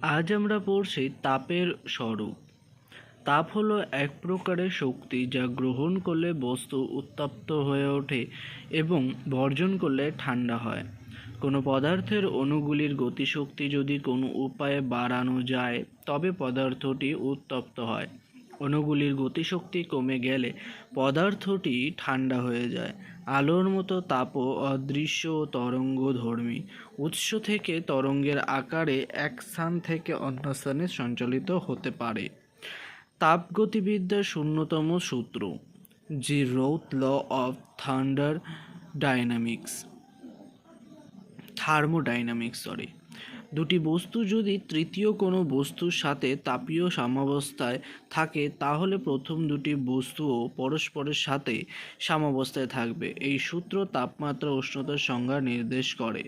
আজ আমরা পড়ছি তাপের স্বরূপ। তাপ হলো এক প্রকারের শক্তি যা গ্রহণ করলে বস্তু উত্তপ্ত হয়ে ওঠে এবং বর্জন করলে ঠান্ডা হয়। কোনো পদার্থের অণুগুলির গতিশক্তি যদি কোনো উপায়ে বাড়ানো যায় তবে পদার্থটি উত্তপ্ত হয়। অণুগুলির গতিশক্তি কমে গেলে পদার্থটি ঠান্ডা হয়ে যায়। আলোর মতো তাপও অদৃশ্য ও তরঙ্গধর্মী। উৎস থেকে তরঙ্গের আকারে এক স্থান থেকে অন্য স্থানে সঞ্চালিত হতে পারে। তাপগতিবিদ্যার শূন্যতম সূত্র, জিরৌথ ল অফ থার্মোডাইনামিক্স। দুটি বস্তু যদি তৃতীয় কোনো বস্তুর সাথে তাপীয় সাম্যাবস্থায় থাকে তাহলে প্রথম দুটি বস্তুও পরস্পরের সাথে সাম্যাবস্থায় থাকবে। এই সূত্র তাপমাত্রা উষ্ণতার সংজ্ঞা নির্দেশ করে।